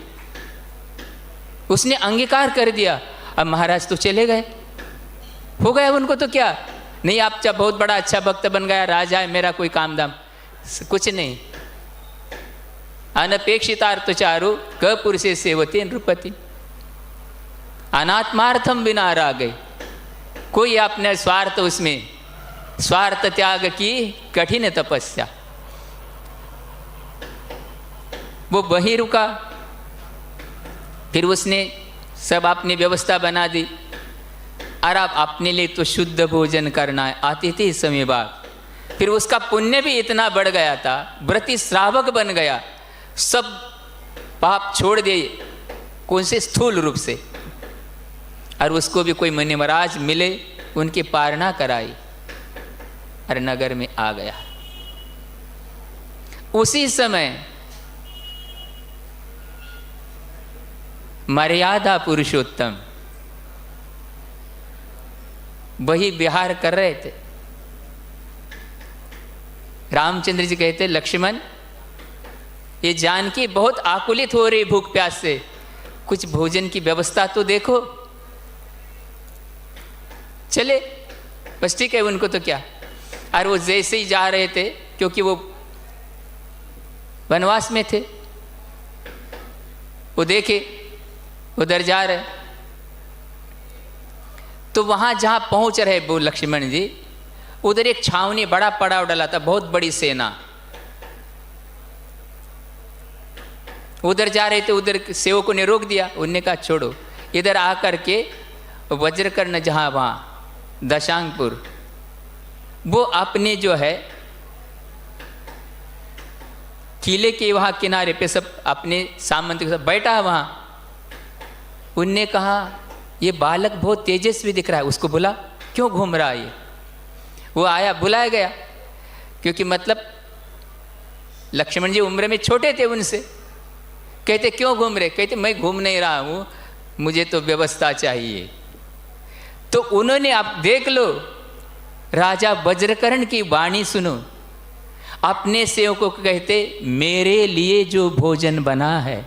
[SPEAKER 1] उसने अंगीकार कर दिया। अब महाराज तो चले गए, हो गया उनको तो क्या नहीं, आप जब बहुत बड़ा अच्छा भक्त बन गया, राजा है, मेरा कोई काम दाम कुछ नहीं। अनपेक्षितार्थ चारु क पुरुषे सेवते नृपति, अनात्मार्थम बिना रागे। कोई अपने स्वार्थ, उसमें स्वार्थ त्याग की कठिन तपस्या। वो वहीं रुका। फिर उसने सब अपनी व्यवस्था बना दी। और आप अपने लिए तो शुद्ध भोजन करना है, आते थे इस समय बाद। फिर उसका पुण्य भी इतना बढ़ गया था, व्रती श्रावक बन गया, सब पाप छोड़ दिए, कौन से स्थूल रूप से। और उसको भी कोई मुनि महाराज मिले, उनकी पारणा कराई और नगर में आ गया। उसी समय मर्यादा पुरुषोत्तम वही विहार कर रहे थे। रामचंद्र जी कहते, लक्ष्मण ये जानकी बहुत आकुलित हो रही भूख प्यास से, कुछ भोजन की व्यवस्था तो देखो। चले बस, ठीक है, उनको तो क्या। और वो जैसे ही जा रहे थे, क्योंकि वो वनवास में थे, वो देखे उधर जा रहे, तो वहां जहां पहुंच रहे वो लक्ष्मण जी, उधर एक छावनी, बड़ा पड़ाव डला था, बहुत बड़ी सेना उधर जा रहे थे। उधर सेवकों ने रोक दिया, उनने कहा छोड़ो, इधर आकर के वज्रकर्ण जहां, वहां दशांगपुर, वो अपने जो है किले के वहाँ किनारे पे सब अपने सामंत के साथ बैठा है वहाँ। उनने कहा ये बालक बहुत तेजस्वी दिख रहा है, उसको बुला, क्यों घूम रहा है ये। वो आया, बुलाया गया, क्योंकि मतलब लक्ष्मण जी उम्र में छोटे थे उनसे। कहते क्यों घूम रहे, कहते मैं घूम नहीं रहा हूँ, मुझे तो व्यवस्था चाहिए। तो उन्होंने, आप देख लो, राजा वज्रकर्ण की वाणी सुनो, अपने सेवकों को कहते मेरे लिए जो भोजन बना है,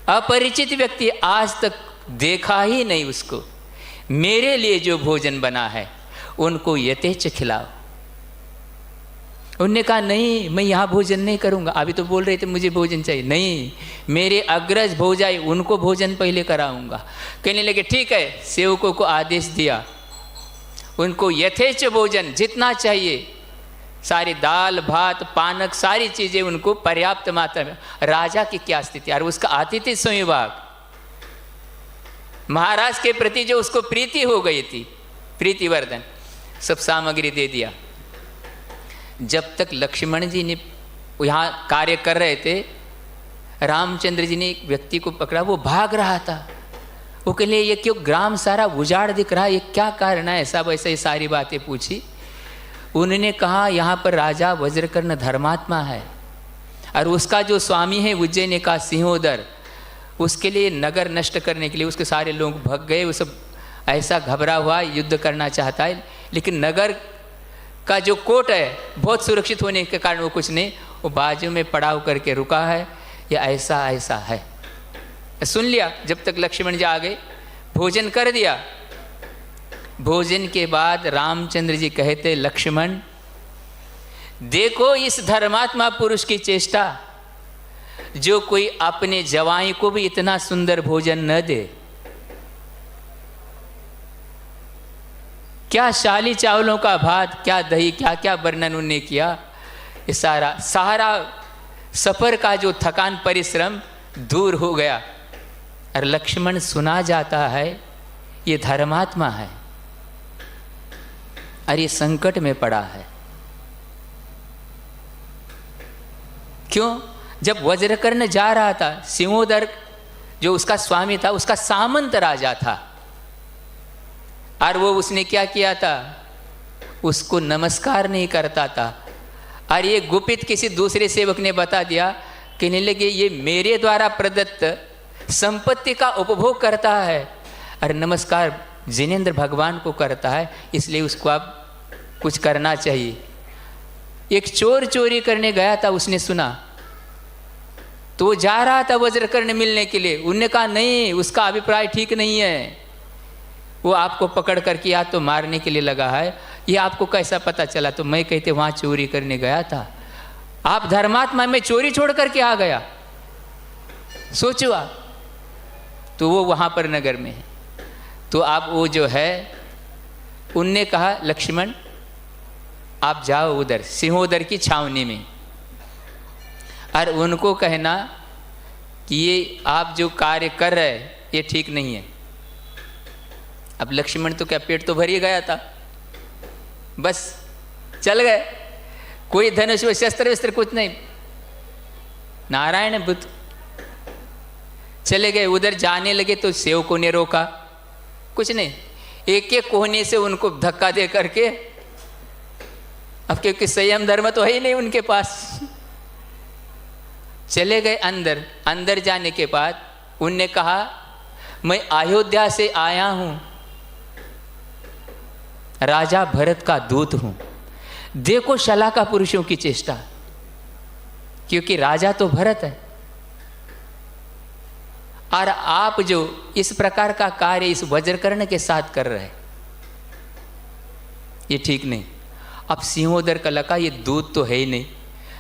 [SPEAKER 1] अपरिचित व्यक्ति आज तक देखा ही नहीं उसको, मेरे लिए जो भोजन बना है उनको यथेच खिलाओ। उनने कहा नहीं, मैं यहाँ भोजन नहीं करूँगा। अभी तो बोल रहे थे मुझे भोजन चाहिए, नहीं, मेरे अग्रज भोजाई उनको भोजन पहले कराऊंगा। कहने लगे ठीक है। सेवकों को आदेश दिया, उनको यथेच भोजन जितना चाहिए, सारी दाल भात पानक सारी चीज़ें उनको पर्याप्त मात्रा में। राजा की क्या स्थिति, और उसका आतिथ्य संविभाग, महाराज के प्रति जो उसको प्रीति हो गई थी, प्रीतिवर्धन, सब सामग्री दे दिया। जब तक लक्ष्मण जी ने यहाँ कार्य कर रहे थे, रामचंद्र जी ने एक व्यक्ति को पकड़ा, वो भाग रहा था। वो कह लिए ये क्यों ग्राम सारा उजाड़ दिख रहा है, ये क्या कारण है, ऐसा वैसा, ये सारी बातें पूछी। उन्होंने कहा यहाँ पर राजा वज्रकर्ण धर्मात्मा है, और उसका जो स्वामी है उज्जैन का सिंहोदर, उसके लिए नगर नष्ट करने के लिए उसके सारे लोग भग गए। वो सब ऐसा घबरा हुआ, युद्ध करना चाहता है, लेकिन नगर का जो कोट है बहुत सुरक्षित होने के कारण वो कुछ नहीं, वो बाजू में पड़ाव करके रुका है, या ऐसा ऐसा है। सुन लिया। जब तक लक्ष्मण जी आ गए, भोजन कर दिया। भोजन के बाद रामचंद्र जी कहते लक्ष्मण देखो इस धर्मात्मा पुरुष की चेष्टा, जो कोई अपने जवाई को भी इतना सुंदर भोजन न दे। क्या शाली चावलों का भात, क्या दही, क्या क्या वर्णन उन्होंने किया। ये सारा सफर का जो थकान परिश्रम दूर हो गया। और लक्ष्मण सुना जाता है ये धर्मात्मा है और ये संकट में पड़ा है। क्यों? जब वज्रकर्ण जा रहा था, सिंहोदर जो उसका स्वामी था, उसका सामंत राजा था, और वो उसने क्या किया था, उसको नमस्कार नहीं करता था। और ये गुपित किसी दूसरे सेवक ने बता दिया, कहने लगे ये मेरे द्वारा प्रदत्त संपत्ति का उपभोग करता है और नमस्कार जिनेंद्र भगवान को करता है, इसलिए उसको आप कुछ करना चाहिए। एक चोर चोरी करने गया था, उसने सुना, तो वो जा रहा था वज्रकर्ण मिलने के लिए। उनने कहा नहीं, उसका अभिप्राय ठीक नहीं है, वो आपको पकड़ करके या तो मारने के लिए लगा है। ये आपको कैसा पता चला? तो मैं कहते वहाँ चोरी करने गया था। आप धर्मात्मा में चोरी छोड़ करके आ गया, सोचो आप। तो वो वहाँ पर नगर में है। तो आप वो जो है, उनने कहा लक्ष्मण आप जाओ उधर सिंहोदर की छावनी में, और उनको कहना कि ये आप जो कार्य कर रहे हैं ये ठीक नहीं है। अब लक्ष्मण तो क्या, पेट तो भर ही गया था, बस चल गए। कोई धनुष शस्त्र वस्त्र कुछ नहीं, नारायण बुद्ध चले गए। उधर जाने लगे तो सेवकों ने रोका, कुछ नहीं, एक एक कोने से उनको धक्का दे करके, अब क्योंकि संयम धर्म तो है ही नहीं उनके पास, चले गए अंदर। अंदर जाने के बाद उनने कहा मैं अयोध्या से आया हूं, राजा भरत का दूत हूं, देखो शलाका पुरुषों की चेष्टा, क्योंकि राजा तो भरत है, और आप जो इस प्रकार का कार्य इस वज्रकर्ण के साथ कर रहे हैं ये ठीक नहीं। अब सिंहोदर का लगा ये दूत तो है ही नहीं,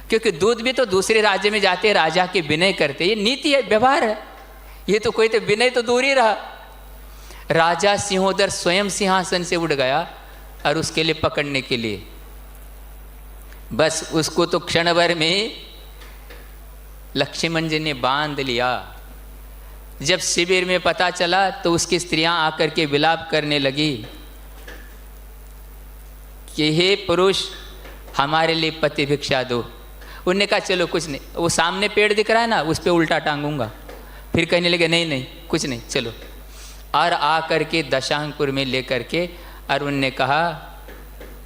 [SPEAKER 1] क्योंकि दूत भी तो दूसरे राज्य में जाते राजा के विनय करते, ये नीति है, व्यवहार है। ये तो कोई तो विनय तो दूर ही रहा। राजा सिंहोदर स्वयं सिंहासन से उड़ गया और उसके लिए पकड़ने के लिए, बस उसको तो क्षण भर में लक्ष्मण जी ने बांध लिया। जब शिविर में पता चला तो उसकी स्त्रियां आकर के विलाप करने लगी कि हे पुरुष हमारे लिए पति भिक्षा दो। उनने कहा चलो कुछ नहीं, वो सामने पेड़ दिख रहा है ना, उस पर उल्टा टांगूंगा। फिर कहने लगे नहीं नहीं कुछ नहीं चलो। और आ करके दशांगपुर में ले करके और उनने कहा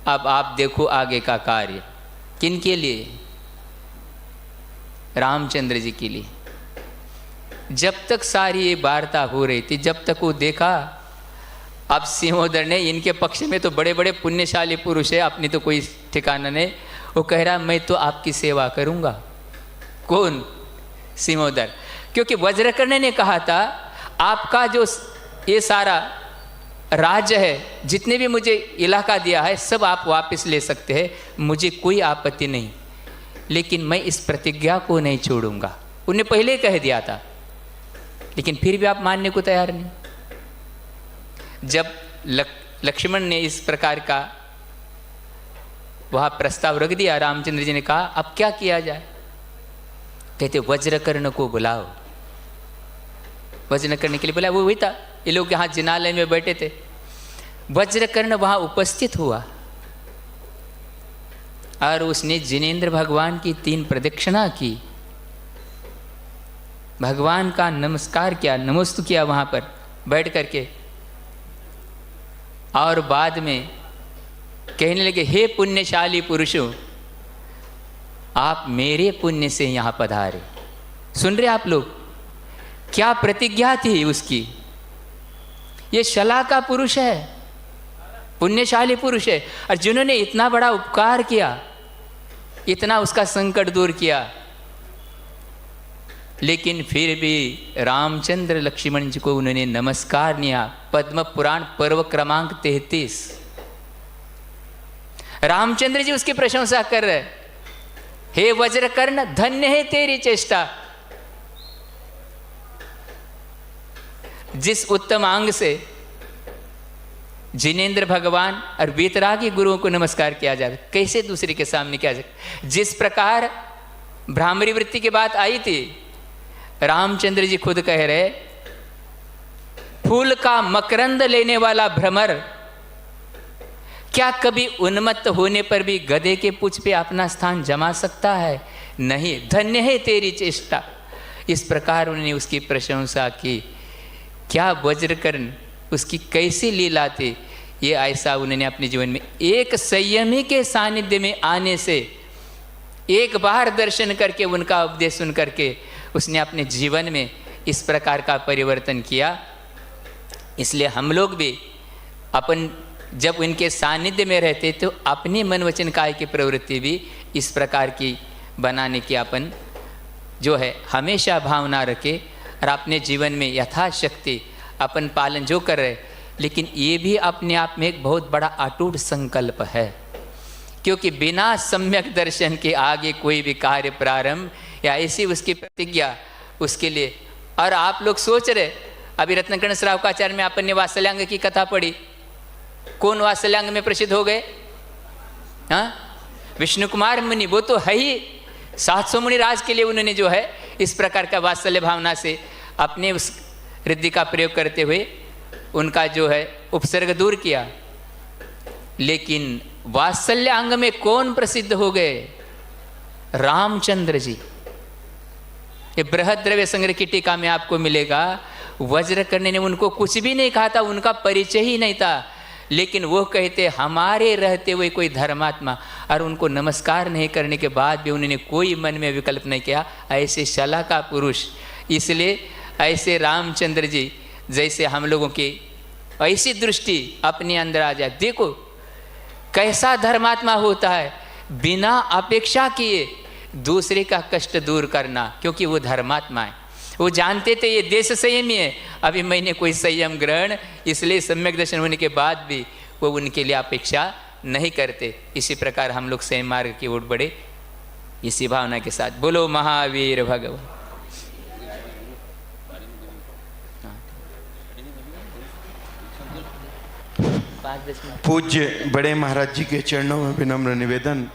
[SPEAKER 1] अब आप देखो आगे का कार्य। किन के लिए? रामचंद्र जी के लिए। जब तक सारी ये वार्ता हो रही थी, जब तक वो देखा अब सिंहोदर ने, इनके पक्ष में तो बड़े बड़े पुण्यशाली पुरुष है, अपनी तो कोई ठिकाना नहीं, वो कह रहा मैं तो आपकी सेवा करूंगा। कौन? सिंहोदर। क्योंकि वज्रकर्ण ने कहा था आपका जो ये सारा राज्य है, जितने भी मुझे इलाका दिया है सब आप वापस ले सकते हैं, मुझे कोई आपत्ति नहीं, लेकिन मैं इस प्रतिज्ञा को नहीं छोड़ूंगा। उन्हें पहले ही कह दिया था, लेकिन फिर भी आप मानने को तैयार नहीं। जब लक्ष्मण ने इस प्रकार का वह प्रस्ताव रख दिया, रामचंद्र जी ने कहा अब क्या किया जाए? कहते वज्रकर्ण को बुलाओ। वज्रकर्ण के लिए बुलाया, वो वही था, ये लोग यहाँ जिनालय में बैठे थे। वज्रकर्ण वहाँ उपस्थित हुआ और उसने जिनेंद्र भगवान की 3 प्रदक्षिणा की, भगवान का नमस्कार किया, नमस्तु किया वहाँ पर बैठ करके। और बाद में कहने लगे हे पुण्यशाली पुरुषों, आप मेरे पुण्य से यहाँ पधारे। सुन रहे आप लोग? क्या प्रतिज्ञा थी उसकी। ये शला का पुरुष है, पुण्यशाली पुरुष है, और जिन्होंने इतना बड़ा उपकार किया, इतना उसका संकट दूर किया, लेकिन फिर भी रामचंद्र लक्ष्मण जी को उन्होंने नमस्कार किया। पद्म पुराण पर्व क्रमांक 33। रामचंद्र जी उसकी प्रशंसा कर रहे, हे वज्रकर्ण धन्य है तेरी चेष्टा, जिस उत्तम अंग से जिनेंद्र भगवान और वीतरागी गुरुओं को नमस्कार किया जाए, कैसे दूसरे के सामने किया जाए। जिस प्रकार भ्रामरी वृत्ति की बात आई थी, रामचंद्र जी खुद कह रहे फूल का मकरंद लेने वाला भ्रमर क्या कभी उन्मत्त होने पर भी गधे के पूंछ पे अपना स्थान जमा सकता है? नहीं। धन्य है तेरी चेष्टा। इस प्रकार उन्होंने उसकी प्रशंसा की। क्या वज्रकर्ण, उसकी कैसी लीला थी, ये ऐसा उन्होंने अपने जीवन में एक संयमी के सानिध्य में आने से, एक बार दर्शन करके, उनका उपदेश सुन करके उसने अपने जीवन में इस प्रकार का परिवर्तन किया। इसलिए हम लोग भी अपन जब उनके सानिध्य में रहते तो अपनी मन वचन काय की प्रवृत्ति भी इस प्रकार की बनाने की अपन जो है हमेशा भावना रखे और अपने जीवन में यथाशक्ति अपन पालन जो कर रहे, लेकिन ये भी अपने आप में एक बहुत बड़ा अटूट संकल्प है, क्योंकि बिना सम्यक दर्शन के आगे कोई भी कार्य प्रारंभ या ऐसी उसकी प्रतिज्ञा उसके लिए। और आप लोग सोच रहे, अभी रत्नकर्ण श्रावकाचार्य में अपन ने वात्सल्याङ्ग की कथा पढ़ी, कौन वात्सल्याङ्ग में प्रसिद्ध हो गए? हाँ, विष्णु कुमार मुनि। वो तो है ही 700 मुनि राज के लिए उन्होंने जो है इस प्रकार का वात्सल्य भावना से अपने उस रिद्धि का प्रयोग करते हुए उनका जो है उपसर्ग दूर किया। लेकिन वात्सल्य अंग में कौन प्रसिद्ध हो गए? रामचंद्र जी। ये बृहद द्रव्य संग्रह की टीका में आपको मिलेगा, वज्रकर्ण ने उनको कुछ भी नहीं कहा था, उनका परिचय ही नहीं था, लेकिन वो कहते हमारे रहते हुए कोई धर्मात्मा, और उनको नमस्कार नहीं करने के बाद भी उन्होंने कोई मन में विकल्प नहीं किया। ऐसे शला का पुरुष, इसलिए ऐसे रामचंद्र जी जैसे हम लोगों की ऐसी दृष्टि अपने अंदर आ जाए। देखो कैसा धर्मात्मा होता है, बिना अपेक्षा किए दूसरे का कष्ट दूर करना, क्योंकि वो धर्मात्मा है। वो जानते थे ये देश संयमी है, अभी मैंने कोई संयम ग्रहण, इसलिए सम्यक दर्शन होने के बाद भी वो उनके लिए अपेक्षा नहीं करते। इसी प्रकार हम लोग संयम मार्ग की ओर बढ़े इसी भावना के साथ। बोलो महावीर भगवान।
[SPEAKER 2] पूज्य बड़े महाराज जी के चरणों में विनम्र निवेदन।